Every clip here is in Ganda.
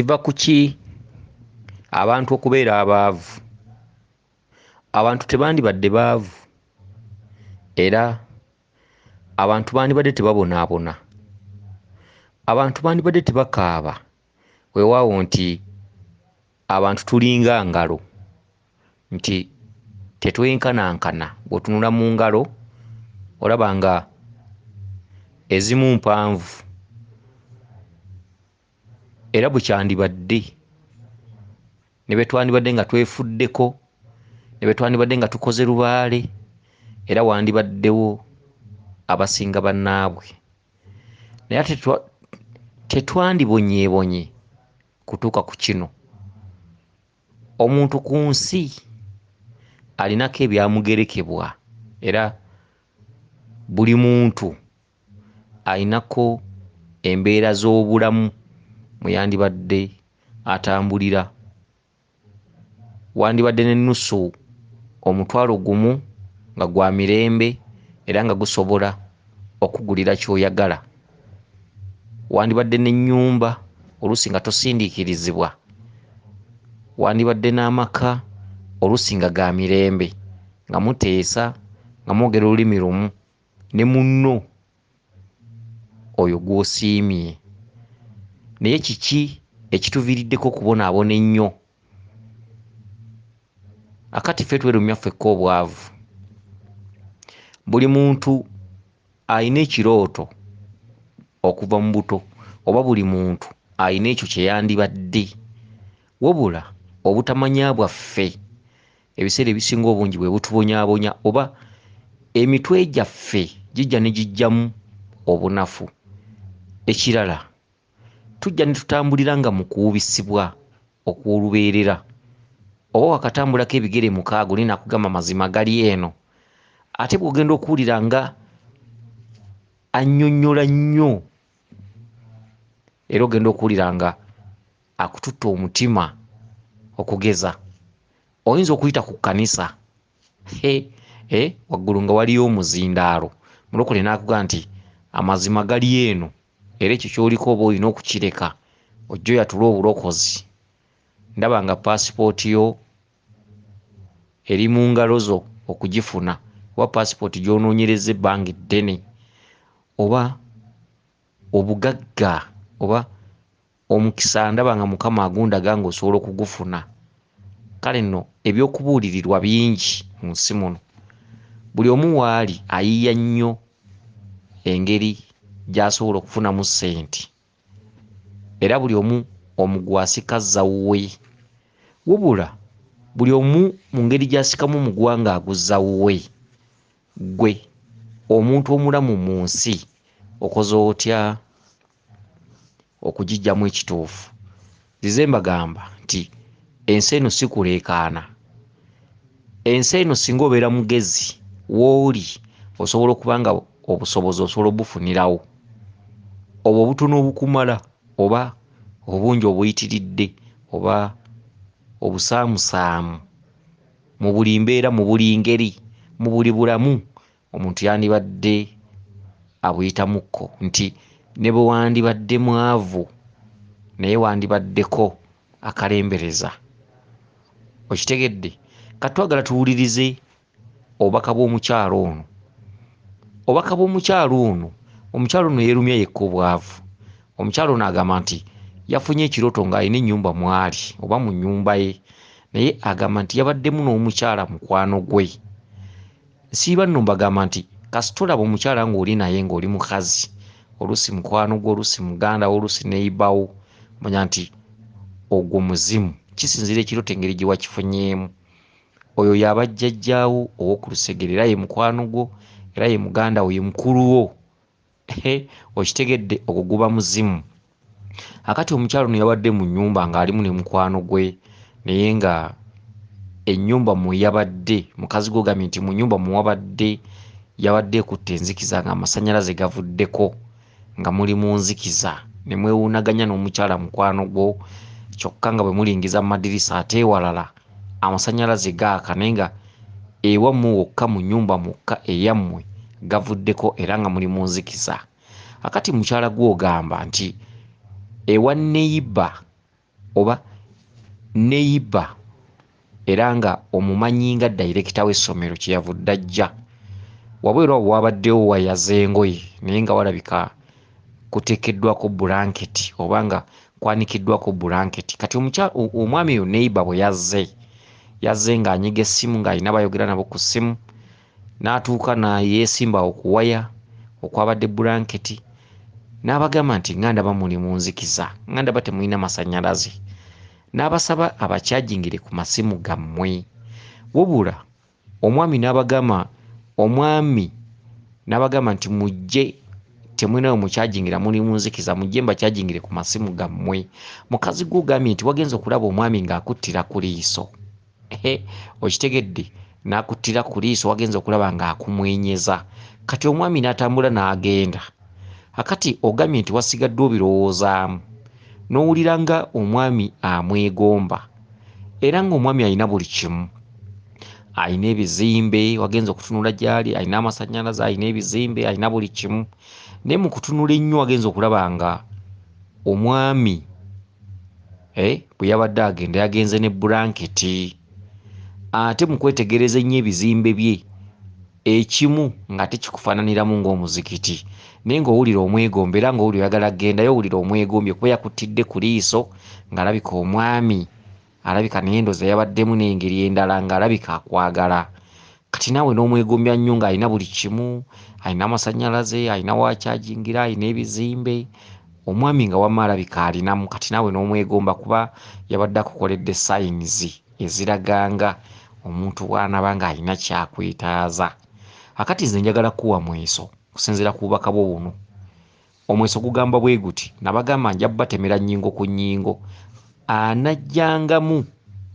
Kiva ku ki abantu okubeera abaavu? Abantu tebandibadde baavu era abantu bandibadde tebabonaabona. Abantu bandibadde tebakaaba weewaawo nti abantu tulinga ngalo, nti tetwenkanankana. Bw'otunula mu ngalo olaba nga ezimu mpanvu era bwe kyandibadde ne bwe twandibadde nga twefuddeko, ne bwe twandibadde nga tukoze lubaale, era wandibaddewo abasinga bannaabwe. Naye ate tetwandibonyeebonye kutuuka ku kino. Omuntu ku nsi alinako ebyamugerekebwa era buli muntu alinako embeera z'obulamu mwe yandibadde atambulira. Wandibadde n'ennusu omutwalo gumu nga gwa mirembe era nga gusobola okugulira ky'oyagala. Wandibadde n'ennyumba oluusi nga tosindiikirizibwa. Wandibadde n'amaka oluusi nga ga mirembe, nga muteesa, nga mwogera olulimi lumu ne munno oyo gw'osiimye. Naye kiki ekituviiriddeko okubonaabona ennyo? Akati ffe twerumya ffekka obwavu. Buli muntu alina ekirooto okuva mu buto, oba buli muntu alina ekyo kye yandibadde, wabula obutamanya bwaffe ebiseera ebisinga obungi bwe butubonyaabonya, oba emitwe gyaffe gijja ne gijjamu obunafu. Ekirala, tujja ne tutambulira nga mu kuwubisibwa okw'olubeerera, oba wakatambulako ebigere mukaaga oli nakugamba mazima gali eno, ate bw'ogenda okuwulira nga annyonnyola nnyo era ogenda okuwulira nga akututte omutima okugeza, oyinza okuyita ku kkanisa waggulu nga waliyo omuzindaalo, mulokole n'akugamba nti amazima gali eno era ekyo ky'oliko oba olina okukireka ojje oyatule obulokozi. Ndaba nga paasipooti yo eri mu ngalo zo okugifuna, oba paasipooti gy'onoonyereza ebbanga eddene, oba obugagga oba omukisa ndaba nga Mukama agundaga ng'osobola okugufuna. Kale nno eby'okubuulirirwa bingi mu nsi muno. Buli omu waali ayiiya nnyo engeri gy'asobola okufunamu ssente, era buli omu omugwasika zawuwe, wabula buli omu mu ngeri gy'asikamu omugwa aguzza wuwe. Ggwe omuntu omulamu mu nsi okoze otya okugiggyamu ekituufu? Nzize mbagamba nti ensi eno si kuleekaana. Ensi eno singa obeera mugezi w'oli osobola okuba nga obusobozi osobola obufunirawo, oba obutono obukumala oba obungi obuyitiridde oba obusaamusaamu, mu buli mbeera, mu buli ngeri, mu buli bulamu omuntu yandibadde abuyitamuko, nti ne bwe wandibadde mwavu naye wandibaddeko akalembereza. Okitegedde? Kati twagala tuwulirize obubaka bw'omukyalo ono. Obubaka bw'omukyalo ono, omukyalo ono yeerumya yekka obwavu. Omukyalo ono agamba nti yafunye ekirooto ng'alina ennyumba mwali oba mu nnyumba ye, naye agamba nti yabaddemu n'omukyala mukwano gwe. Nsiiba nno mbagamba nti kasita olaba omukyala ng'oli naye ng'oli mukazi, oluusi mukwano gwe, oluusi muganda wo, oluusi neyibawo, manya nti ogwo muzimu. Kisinziira ekirooto engeri gye wakifunyeemu. Oyo yaba jjajjaawo ow'oku lusegere, era ye mukwano gwo, era ye muganda wo, ye mukulu wo. Okitegedde? Ogwo guba muzimu. Akati omukyalo ono yabadde mu nnyumba ng'alimu ne mukwano gwe, naye nga ennyumba mwe yabadde, mukazi gwe ogambye nti mu nnyumba mwe wabadde yabadde ekutte enzikiza ng'amasannyalaze gavuddeko, nga muli mu nzikiza ne mwewuunaganya n'omukyala mukwano gwo, kyokka nga bwe mulingiza mu madirisa ate ewalala amasannyalaze gaaka naye nga ewammwe wokka mu nnyumba mwokka eyammwe gavuddeko era nga muli mu nzikiza. Akati mukyala gwe ogamba nti ewa neyiba oba neiba era nga omumanyi nga dayirekita w'essomero kyeyavudde ajja wabweru awo wabaddewo wayaze engoye naye nga walabika kuteekeddwako bulanketi oba nga kwanikiddwako bulanketi. Kati omwami oyo neiba bwe yazze ng'anyiga essimu ng'alina bayogera nabo ku ssimu n'atuuka yeesimbawo ku waya okwabadde bulanketi n'abagamba nti nga ndaba muli mu nzikiza, nga ndaba temulina masannyalaze, n'abasaba abakyajingire ku masimu gammwe. Wabula omwami n'abagamba nti mujje temulinawe mukyajingira muli mu nzikiza, mujje mbakyajingire ku masimu gammwe. Mukazi gwe ogambye nti wagenza okulaba omwami ng'akuttira ku liiso. Okitegedde? N'akuttira ku liiso, wagenza okulaba ng'akumwenyeza. Kati omwami n'atambula n'agenda. Akati ogambye nti wasigadde obirowoozaamu n'owulira nga omwami amwegomba era ng'omwami alina buli kimu. Alina ebizimbe, wagenza okutunula gy'ali, alina amasannyalaze, alina ebizimbe, alina buli kimu. Naye mu kutunula ennyo wagenza okulaba nga omwami bwe yabadde agenda yagenze ne bulanketi. Ate mu kwetegereza ennyo ebizimbe bye ekimu nga tekikufaananiramu ng'omuzikiti, naye ng'owulira omwegombe era ng'owulira oyagala kgendayo, owulira omwegombye kuba yakuttidde ku liiso ng'alabika omwami alabika naye endooza yabaddemu n'engeri endala ng'alabika akwagala. Kati naawe n'omwegombya nnyo ng'alina buli kimu, alina amasannyalaze, alina wakyajingira, alina ebizimbe, omwami nga wamma alabika alinamu. Kati naawe n'omwegomba kuba yabadde akukoledde sayinizi eziraganga omuntu bw'anaaba ng'alina kyakwetaaza. Akati nze njagala kuwa mweso kusinziira ku bubaka bwo buno. Omweso gugamba bwe guti, nabagamba nja batemera nnyingo ku nnyingo, anajjangamu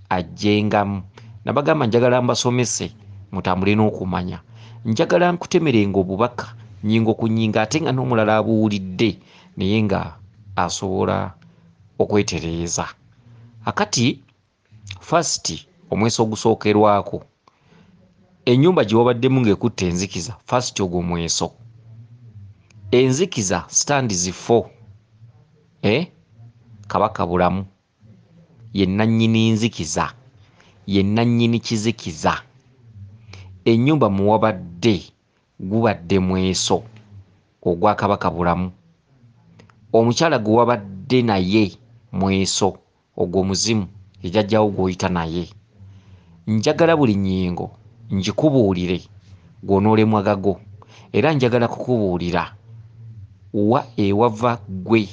ajjengamu. Nabagamba njagala mbasomese mutambule n'okumanya. Njagala nkutemerenga obubaka nnyingo ku nnyingo ate nga n'omulala abuwulidde naye nga asobola okwetereeza. Akati fasiti omweso ogusookerwako, ennyumba gye wabaddemu ng'ekutta enzikiza, fasiti ogwo mweso. Enzikiza sitandi zifo. Kabaka bulamu ye nannyini nzikiza, ye nannyini kizikiza. Ennyumba muwabadde gubadde mweso ogwa kabaka bulamu. Omukyala gwe wabadde naye mweso ogwo muzimu, ejjajjawo gw'oyita naye. Njagala buli nnyingo ngikubuulire gw'onoolemwa gago, era njagala kukubuulira wa ewava ggwe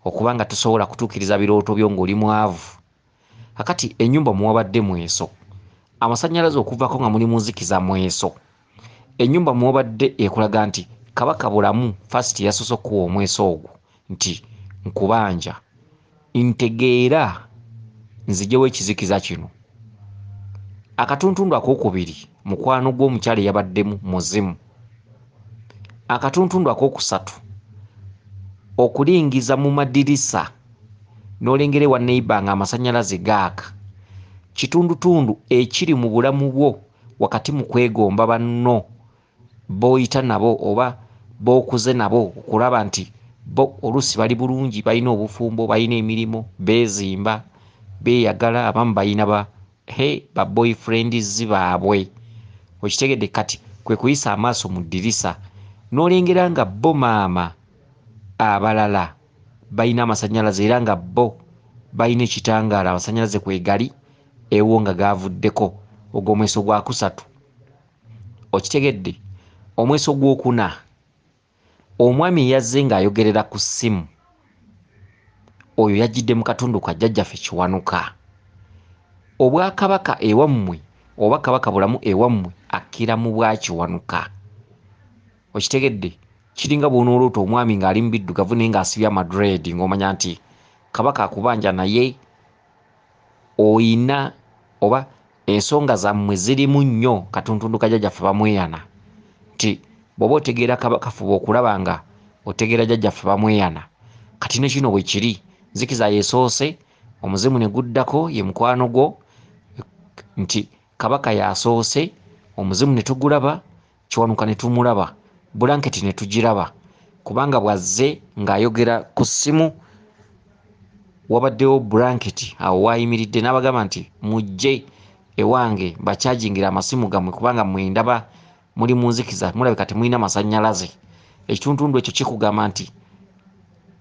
okuba nga tosobola kutuukiriza birooto byo ng'oli mwavu. Akati ennyumba muwabadde mweso, amasannyalaze okuvako nga muli mu nzikiza mweso. Ennyumba muwabadde ekulaga nti kabaka bulamu fasiti yasoose okuwa omweso ogwo nti nkubanja, ntegeera nzijewo ekizikiza kino. Akatuntundu akookubiri mukwano gw'omukyala eyabaddemu muzimu. Akatuntundu akookusatu okulingiza mu madirisa n'olengera ewa neiba nga amasannyalaze gaaka. Kitundutundu ekiri mu bulamu bwo wakati mu kwegomba banno b'oyita nabo oba b'okuze nabo okulaba nti bo oluusi bali bulungi, balina obufumbo, balina emirimu, beezimba, beeyagala, abamu balina ba boyfriends baabwe. Okitegedde? Kati kwe kuyisa amaaso mu ddirisa n'olengera nga bo maama abalala balina amasannyalaze era nga bo balina ekitangaala, amasannyalaze kwegali ewo nga gaavuddeko. Ogwo omweso gwa kusatu. Okitegedde? Omweso gw'okuna, omwami yazze ng'ayogerera ku ssimu, oyo yajjidde mu katundu ka jjajjaffe Kiwanuka. Obwakabaka ewammwe oba kabaka bulamu ewammwe akkira mu bwa Kiwanuka. Okitegedde? Kiringa bw'onooloota omwami ng'ali mu biddugavu naye ng'asibye amadreedi ng'omanya nti kabaka akubanja naye oyina oba ensonga zammwe zirimu nnyo. Katuntundu ka jjajjaffe bamweyana nti bw'oba otegeera kabaka fuba okulaba nga otegeera jjajjaffe bamweyana. Kati ne kino bwe kiri, nzikiza yeesoose, omuzimu ne guddako, ye mukwano gwo nti kabaka yasoose, omuzimu ne tugulaba, Kiwanuka ne tumulaba, bulanketi ne tugiraba, kubanga bw'azze ng'ayogera ku ssimu wabaddewo blanket awo wayimiridde n'abagamba nti mujje ewange bakyagingira amasimu gammwe kubanga mwendaba muli mu nzikiza mulabika temulina masannyalaze. Ekituntundu ekyo kikugamba nti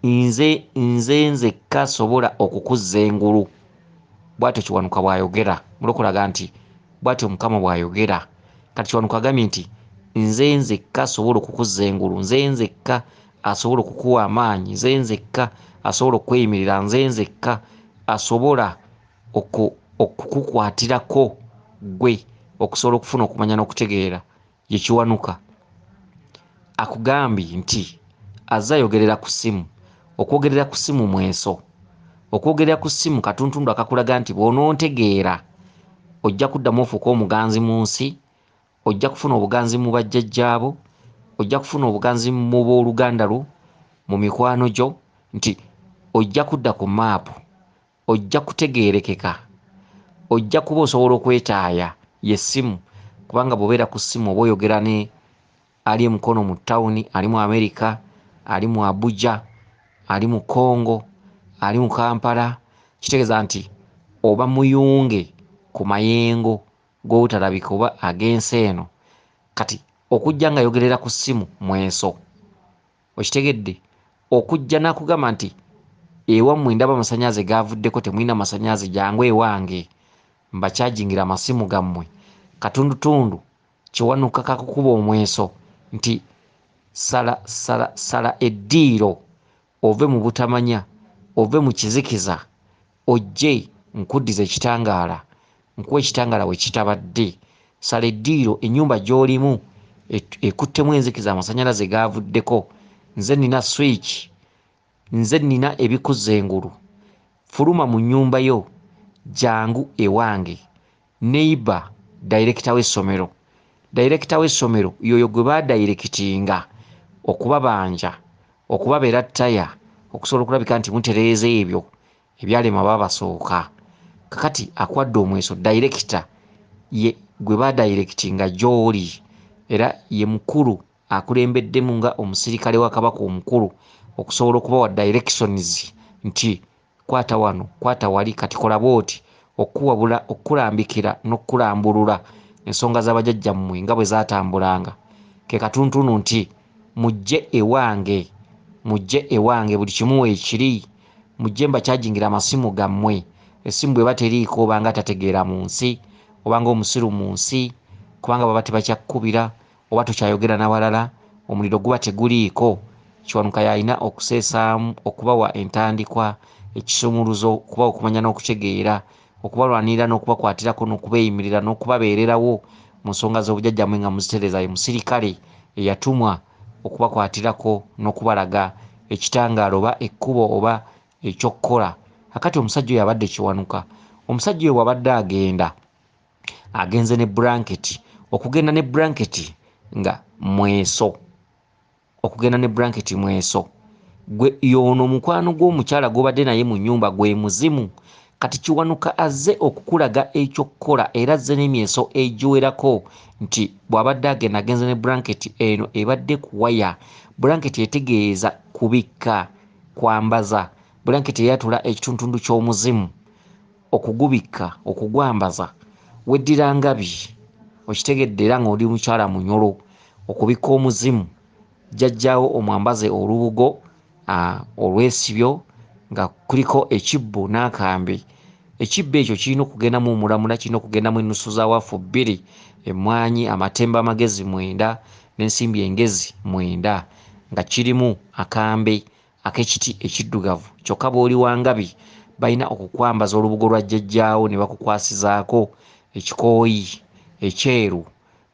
nze nzekka sobola okukuzza engulu. Bw'atyo Kiwanuka bw'ayogera mulokolaga nti bw'atyo Mukama bw'ayogera. Kati Kiwanuka agambye nti nze nzekka asobola okukuzza engulu, nze nzekka asobola okukuwa amaanyi, nze nzekka asobola okweyimirira, nze nzekka asobola okukukwatirako ggwe okusobola okufuna okumanya n'okutegeera. Ye Kiwanuka akugambye nti azze ayogerera ku ssimu. Okwogerera ku ssimu mweso, okwogerera ku ssimu katuntundu akakulaga nti bw'onoontegeera ojja kuddamu ofuuka omuganzi mu nsi, ojja kufuna obuganzi mu bajjajjaabo, ojja kufuna obuganzi mu booluganda lwo, mu mikwano gyo, nti ojja kudda ku maapu, ojja kutegeerekeka, ojja kuba osobola okwetaaya y'essimu kubanga bw'obeera ku ssimu oba oyogera ne ali emukono mu ttawuni, ali mu Amerika, ali mu Abuja, ali mu Congo, ali mu Kampala, kitegeeza nti oba muyunge ku mayengo g'obutalabika oba ag'ensi eno. Kati okujja nga ayogerera ku ssimu mweso, okitegedde, okujja n'akugamba nti ewammwe ndaba amasannyalaze gaavuddeko temulina masannyalaze jangu ewange mbakyagingira amasimu gammwe. Katundutundu Kiwanuka kakukuba omweso nti sala eddiiro ove mu butamanya, ove mu kizikiza, ojje nkuddiza ekitangaala, nkuwa ekitangaala we kitabadde. Sala eddiiro, ennyumba gy'olimu ekuttemu enzikiza, amasannyalaze gaavuddeko. Nze nina switch, nze nina ebikuzza engulu. Fuluma mu nnyumba yo, jangu ewange. Neighbor, director w'essomero, director w'essomero yoyo gwe baadayirekitinga okubabanja, okubabeera ttaya, okusobola okulabika nti mutereeza ebyo ebyalema baabasooka. Kakati akwadde omweso director ye gwe baadayirekitinga gy'oli, era ye mukulu akulembeddemu nga omusirikale wa Kabaka omukulu okusobola okubawa directions nti kwata wano, kwata wali, kati kola bw'oti, okuwabula, okulambikira n'okulambulula ensonga z'abajjajjammwe nga bwe zaatambulanga. Ke katuntunu nti mujje ewange, mujje ewange, buli kimu weekiri, mujje mbakyagingira amasimu gammwe. Essimu bw'eba teriiko obanga tategeera mu nsi, obanga omusiru mu nsi, kubanga baba tebakyakukubira oba tokyayogera n'abalala, omuliro guba teguliiko. Kiwanuka yalina okuseesaamu okubawa entandikwa, ekisumuluzo, okubawa okumanya n'okutegeera, okubalwanirira n'okubakwatirako n'okubeeyimirira n'okubabeererawo mu nsonga z'obujjajjammwe nga muzitereeza. Ye musirikale eyatumwa okubakwatirako n'okubalaga ekitangaala oba ekkubo oba ekyokkola. Kakati omusajja oyo abadde Kiwanuka, omusajja oyo bw'abadde agenda, agenze ne blanket, okugenda ne blanket nga mweso, okugenda ne blanket mweso. Gwe y'ono mukwano gw'omukyala gw'obadde naye mu nnyumba gwe muzimu. Kati Kiwanuka azze okukulaga ekyokkola era azze n'emyeso egiwerako nti bw'abadde agenda agenze ne blanket eno ebadde ku waya. Blanket etegeeza kubikka, kwambaza. Blanket eyatula ekituntundu ky'omuzimu, okugubikka, okugwambaza. Weddira ngabi, okitegedde era ng'oli mukyala munyolo, okubikka omuzimu, jjajjaawo omwambaze olubugo olw'esibyo nga kuliko ekibbo n'akambe. Ekibbo ekyo kirina okugendamu omulamula, kirina okugendamu ennusu za waafu 2, emmwanyi, amatembe amagezi 9 n'ensimbi engezi 9 nga kirimu akambe ak'ekiti ekiddugavu. Kyokka bw'oli wangabi balina okukwambaza olubugo lwa jjajjaawo ne bakukwasizaako ekikooyi ekyeru,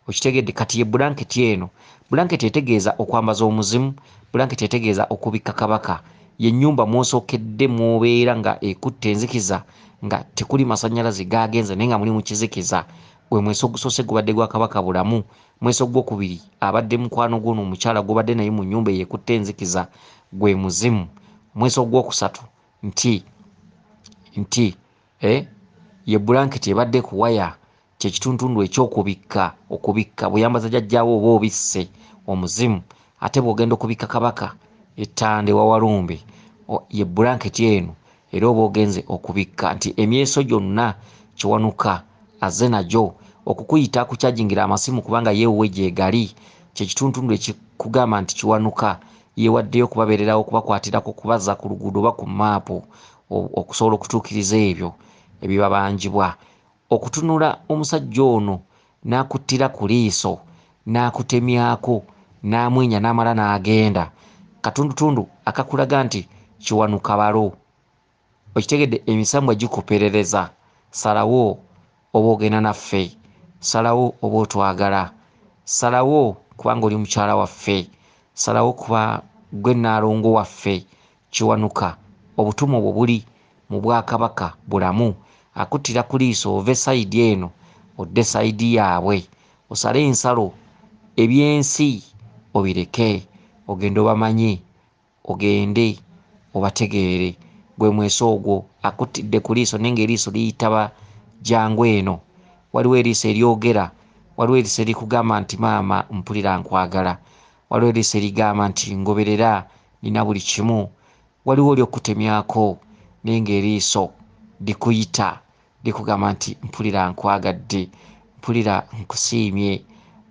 okitegedde. Kati ye blanket eno, blanket etegeeza okwambaza omuzimu, blanket etegeeza okubikka kabaka. Ye nnyumba mw'osookedde mw'obeera nga ekutte enzikiza, nga tekuli masannyalaze gaagenze naye nga muli mu kizikiza. Gwe mweso ogusoose gubadde gwa kabaka bulamu. Mweso gwokubiri abadde mukwano gw'ono omukyala gw'obadde naye mu nnyumba eyo ekutte enzikiza, gwe muzimu. Mweso gwokusatu nti ye blanket ebadde ku waya, kye kituntundu eky'okubikka, okubikka bw'oyambaza jjajjaawo oba obisse omuzimu. Ate bw'ogenda okubikka kabaka ettande wa Walumbe, ye blanket eno era oba ogenze okubikka nti emyeso gyonna kiwanuka azze nagyo okukuyita kukyajingira amasimu kubanga yeewuwe gyegali kyekituntundu ekikugamba nti kiwanuka yeewaddeyo okubabeererawo okubakwatirako kubaza ku luguudo oba ku maapu okusobola okutuukiriza ebyo ebibabanjibwa okutunula omusajja ono n'akuttira ku liiso n'akutemyako n'amwenya n'amala n'agenda katundutundu akakulaga nti kiwanuka balo okitegedde emisambwa gikuperereza salawo oba ogenda naffe salawo oba otwagala salawo kubanga oli mukyala waffe salawo kuba gwe nnaalongo waffe kiwanuka obutumu obwo buli mu bwakabaka bulamu akuttira ku liiso ove sayidi eno odde sayidi yaabwe osale ensalo ebyensi obireke ogende obamanye ogende obategeere gwe mweso ogwo akuttidde ku liiso naye ng'eriiso liyitaba gyangu eno waliwo eriiso eryogera waliwo eriiso erikugamba nti maama mpulira nkwagala waliwo eriiso erigamba nti ngoberera nina buli kimu waliwo olyokutemyako naye ng'eriiso likuyita likugamba nti mpulira nkwagadde mpulira nkusiimye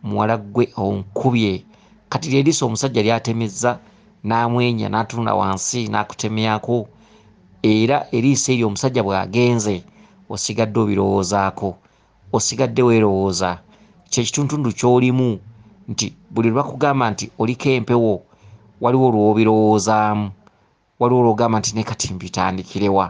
muwala ggwe onkubye kati lyeriiso omusajja lyatemezza n'amwenya n'atunula wansi n'akutemyako era eriiso eryo omusajja bw'agenze osigadde obirowoozaako osigadde weerowooza kyekituntundu ky'olimu nti buli lwe bakugamba nti oliko empewo waliwo olw'obirowoozaamu waliwo olw'ogamba nti ne kati mbitandikirewa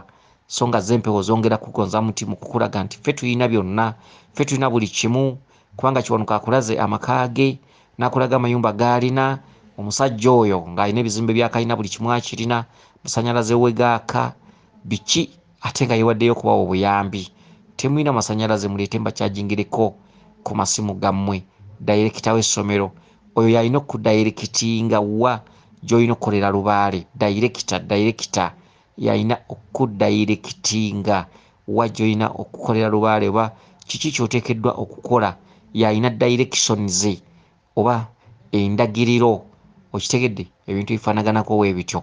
so nga z'empewo zongera kugonza muti mu kukulaga nti ffe tulina byonna ffe tulina buli kimu kubanga kiwanuka akulaze amaka ge n'akulaga amayumba g'alina omusajja oyo ng'alina ebizimbe byakalina buli kimu akirina masanyalaze we gaaka biki ate nga yeewaddeyo okubawa obuyambi temulina masanyalaze muleete mbakyajingireko ku masimu gammwe dayirekita w'essomero oyo yalina okudayirekitinga wa gy'olina okukolera lubaale dayirekita yalina okudayirekitinga wa gy'olina okukolera lubaale oba kiki ky'oteekeddwa okukola yalina directions oba endagiriro okitegedde ebintu bifaanaganako weebityo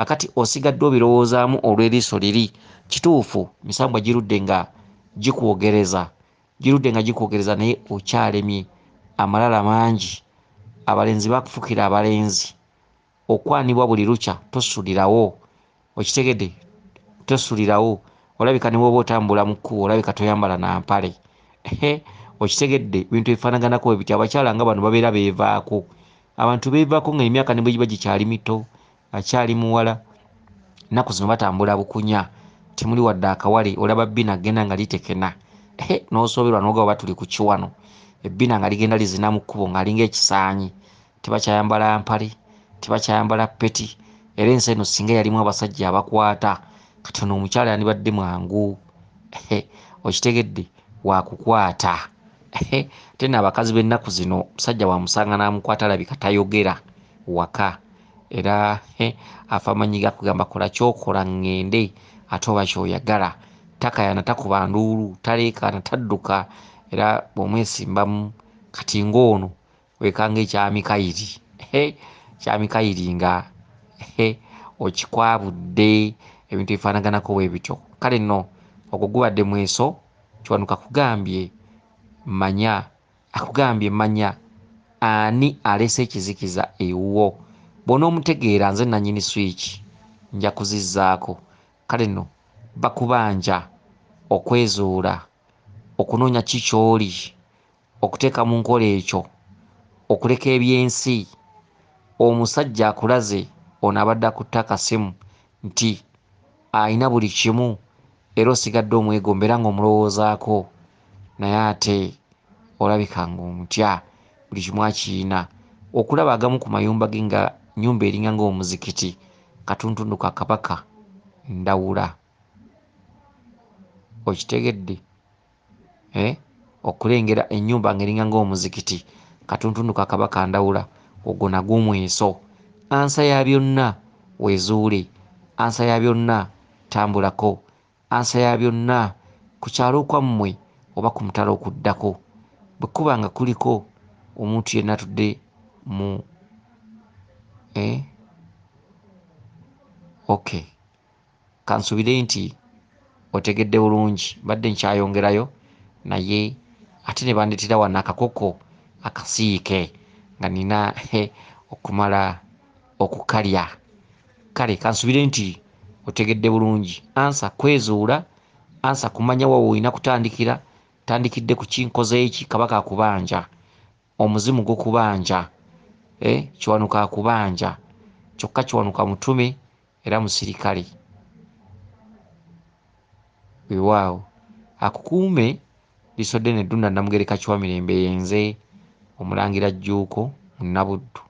akati osigadde obirowoozaamu olw'eriiso liri kituufu misambwa girudde nga gikwogereza naye okyalemye amalala mangi abalenzi bakufukira abalenzi okwanibwa buli lukya tosulirawo okitegedde tosulirawo olabika ne bwoba otambula mu kkubo olabika toyambala na mpale okitegedde bintu bifaanaganako ebityo abakyala nga bano babeera beevaako abantu beevaako nga emyaka ne bwe giba gikyali mito akyali muwala nnaku zino batambula bukunya temuli wadde akawale olaba bbina agenda nga litekena n'osooberwa n'ogaba batuli ku kiwano ebbina nga ligenda lizina mu kkubo ng'alinga ekisaanyi tebakyayambala mpale tebakyayambala peti era ensi eno singa yalimu abasajja abakwata kati ono omukyala yandibadde mwangu okitegedde wakukwata ate nno abakazi b'ennaku zino musajja wamusanga n'amukwata alabika tayogera waka era afamanyi gakugamba kola kyokola ŋŋende ate oba kyoyagala takayana takuba nduulu taleekaana tadduka era bw'omwesimbamu kati ng'ono weekanga ekyamikayiri kyamikayiri nga okikwabudde ebintu bifaanaganako bwe bityo kale nno ogwo gubadde mweso kiwanuka akugambye manya ani aleese ekizikiza ewuwo bw'onoomutegeera nze nannyini swiki nja kuzizzaako kale nno bakubanja okwezuula okunoonya ki ky'oli okuteeka mu nkola ekyo okuleka ebyensi omusajja akulaze ono abadde akutte akasimu nti alina buli kimu era osigadde omwegombera ng'omulowoozaako naye ate olabika ng'omutya buli kimu akiyina okulaba agamu ku mayumba ge nga nnyumba eringa ng'omuzikiti katuntundu ka kabaka ndawula okitegedde okulengera ennyumba ng'eringa ng'omuzikiti katuntundu ka kabaka ndawula ogwo nagwo mweso ansa ya byonna weezuule ansa ya byonna tambulako ansa ya byonna ku kyalo kwammwe oba ku mutalo okuddako bwe kuba nga kuliko omuntu yenna atudde mu okay kansubire nti otegedde bulungi, badde nkyayongerayo naye ate ne bandetera wano akakoko akasiike nga nina okumala okukalya. Kale kansubire nti otegedde bulungi. Ansa kwezuula, ansa kumanya wa woolina kutandikira, tandikidde ku kinkoze eki, kabaka akubanja, omuzimu gukubanja, kiwanuka akubanja, kyokka kiwanuka mutume era musirikale. Weewaawo akukuume lisodde ne ddunda Namugereka Kiwamirembe, yenze Omulangira Jjuuko Munabuddu.